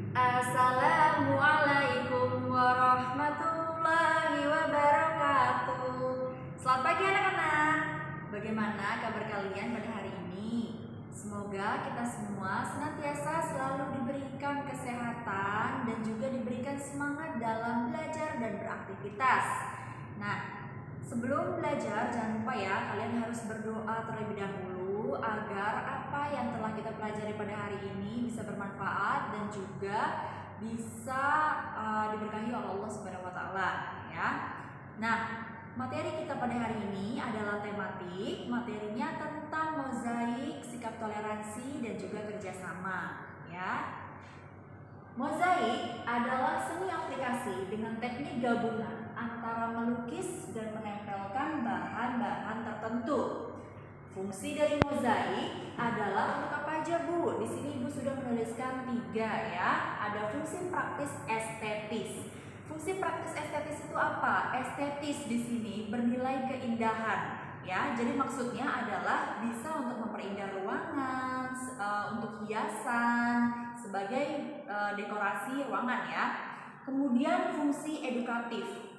Assalamualaikum warahmatullahi wabarakatuh. Selamat pagi anak-anak. Bagaimana kabar kalian pada hari ini? Semoga kita semua senantiasa selalu diberikan kesehatan dan juga diberikan semangat dalam belajar dan beraktivitas. Nah, sebelum belajar jangan lupa ya, kalian harus berdoa terlebih dahulu agar apa yang telah kita pelajari pada hari ini bisa bermanfaat dan juga bisa diberkahi oleh Allah Subhanahu wa taala ya. Nah, materi kita pada hari ini adalah tematik, materinya tentang mozaik, sikap toleransi dan juga kerjasama ya. Mozaik adalah seni aplikasi dengan teknik gabungan antara melukis dan menempelkan bahan-bahan tertentu. Fungsi dari mozaik adalah untuk apa aja, Bu? Di sini Ibu sudah menuliskan 3 ya. Ada fungsi praktis estetis. Fungsi praktis estetis itu apa? Estetis di sini bernilai keindahan ya. Jadi maksudnya adalah bisa untuk memperindah ruangan, untuk hiasan, sebagai dekorasi ruangan ya. Kemudian fungsi edukatif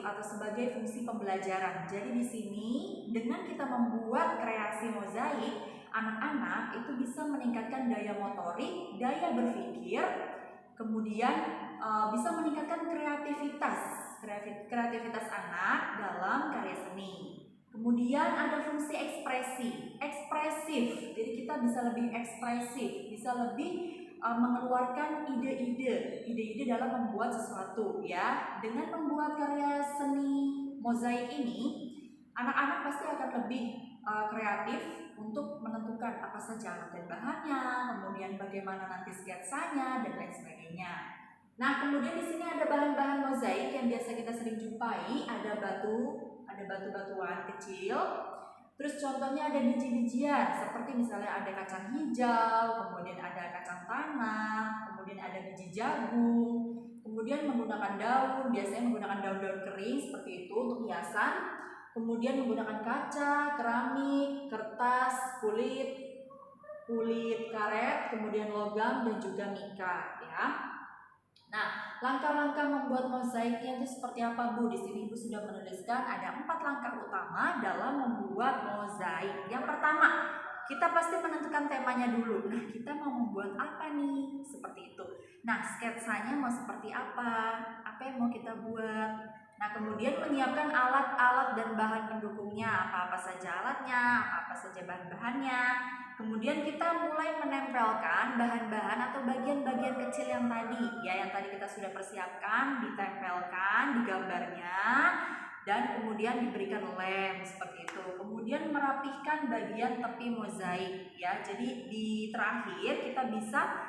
atau sebagai fungsi pembelajaran. Jadi di sini dengan kita membuat kreasi mozaik, anak-anak itu bisa meningkatkan daya motorik, daya berpikir, kemudian bisa meningkatkan kreativitas anak dalam karya seni. Kemudian ada fungsi ekspresif. Jadi kita bisa lebih ekspresif, bisa lebih mengeluarkan ide-ide dalam membuat sesuatu ya. Dengan membuat karya seni mozaik ini, anak-anak pasti akan lebih kreatif untuk menentukan apa saja alat dan bahannya, kemudian bagaimana nanti sketsanya dan lain sebagainya. Nah, kemudian di sini ada bahan-bahan mozaik yang biasa kita sering jumpai, ada batu-batuan kecil. Terus contohnya ada biji-bijian, seperti misalnya ada kacang hijau, kemudian ada kacang tanah, kemudian ada biji jagung, kemudian menggunakan daun, biasanya menggunakan daun-daun kering seperti itu untuk hiasan, kemudian menggunakan kaca, keramik, kertas, kulit karet, kemudian logam dan juga mika ya. Nah, langkah-langkah membuat mozaiknya itu seperti apa, Bu? Di sini Ibu sudah menuliskan ada 4 langkah utama dalam membuat mozaik. Yang pertama, kita pasti menentukan temanya dulu. Nah, kita mau membuat apa nih? Seperti itu. Nah, sketsanya mau seperti apa? Apa yang mau kita buat? Nah, kemudian menyiapkan alat-alat dan bahan pendukungnya. Apa-apa saja alatnya, apa saja bahan-bahannya. Kemudian kita mulai menempelkan bahan-bahan atau bagian-bagian kecil yang tadi kita sudah persiapkan, ditempelkan di gambarnya dan kemudian diberikan lem seperti itu. Kemudian merapihkan bagian tepi mozaik ya. Jadi di terakhir kita bisa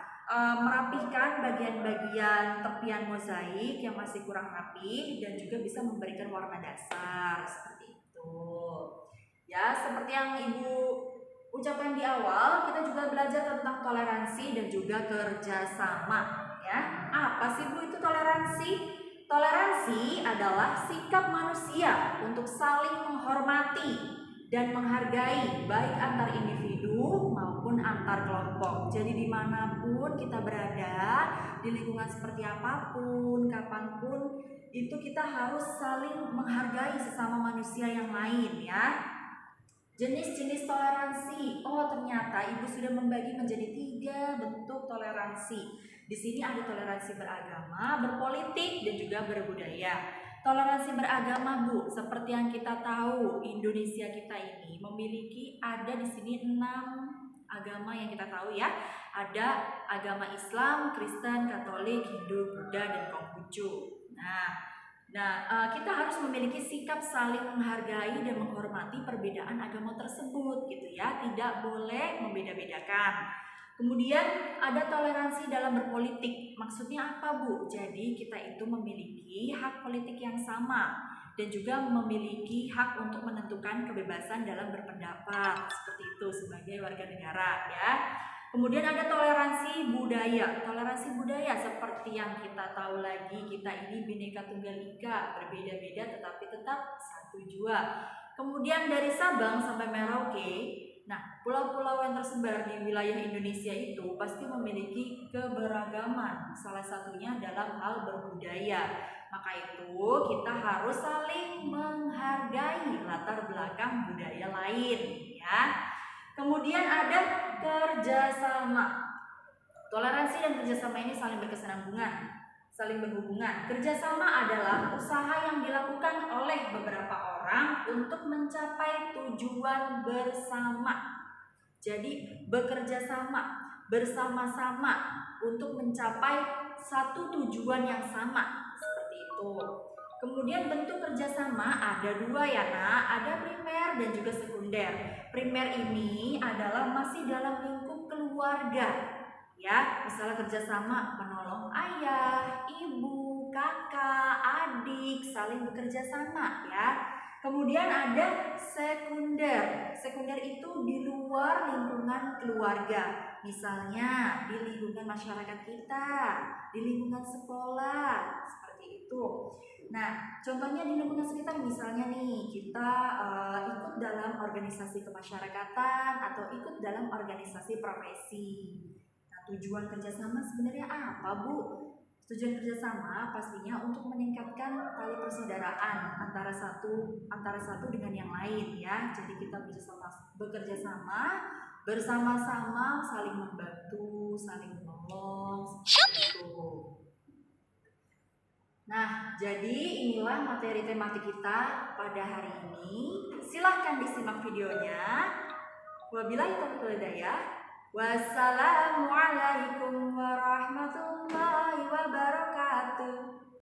merapihkan bagian-bagian tepian mozaik yang masih kurang rapi dan juga bisa memberikan warna dasar seperti itu. Ya, seperti yang Ibu ucapan di awal, kita juga belajar tentang toleransi dan juga kerjasama ya. Apa sih, Bu, itu toleransi? Toleransi adalah sikap manusia untuk saling menghormati dan menghargai baik antar individu maupun antar kelompok. Jadi dimanapun kita berada, di lingkungan seperti apapun, kapanpun, itu kita harus saling menghargai sesama manusia yang lain ya. Jenis-jenis toleransi. Oh, ternyata Ibu sudah membagi menjadi 3 bentuk toleransi. Di sini ada toleransi beragama, berpolitik, dan juga berbudaya. Toleransi beragama, Bu, seperti yang kita tahu, Indonesia kita ini memiliki ada di sini 6 agama yang kita tahu ya. Ada agama Islam, Kristen, Katolik, Hindu, Buddha, dan Konghucu. Nah, kita harus memiliki sikap saling menghargai dan menghormati perbedaan agama tersebut gitu ya. Tidak boleh membeda-bedakan. Kemudian ada toleransi dalam berpolitik. Maksudnya apa, Bu? Jadi kita itu memiliki hak politik yang sama dan juga memiliki hak untuk menentukan kebebasan dalam berpendapat. Seperti itu sebagai warga negara ya. Kemudian ada toleransi budaya. Toleransi budaya seperti yang kita tahu lagi, kita ini Bhinneka Tunggal Ika, berbeda-beda tetapi tetap satu jua. Kemudian dari Sabang sampai Merauke, Nah, pulau-pulau yang tersebar di wilayah Indonesia itu pasti memiliki keberagaman, salah satunya dalam hal berbudaya. Maka itu kita harus saling menghargai latar belakang budaya lain, ya. Kemudian ada kerjasama. Toleransi dan kerjasama ini saling berkesinambungan, saling berhubungan. Kerjasama adalah usaha yang dilakukan oleh beberapa orang untuk mencapai tujuan bersama. Jadi bekerja sama, bersama-sama untuk mencapai satu tujuan yang sama, seperti itu. Kemudian bentuk kerjasama ada dua ya nak, ada primer dan juga sekunder. Primer ini adalah masih dalam lingkup keluarga, ya, misalnya kerjasama menolong ayah, ibu, kakak, adik, saling bekerja sama ya. Kemudian ada sekunder. Sekunder itu di luar lingkungan keluarga. Misalnya di lingkungan masyarakat kita, di lingkungan sekolah, seperti itu. Nah, contohnya di lingkungan sekitar misalnya nih, kita ikut dalam organisasi kemasyarakatan atau ikut dalam organisasi profesi. Nah, tujuan kerjasama sebenarnya apa, Bu? Tujuan kerjasama pastinya untuk meningkatkan tali persaudaraan antara satu dengan yang lain ya. Jadi kita bekerja sama, bersama-sama, saling membantu, saling menolong, seperti itu. Nah, jadi inilah materi tematik kita pada hari ini. Silahkan disimak videonya. Wabillahi taufiq wal hidayah. Wassalamualaikum warahmatullahi wabarakatuh.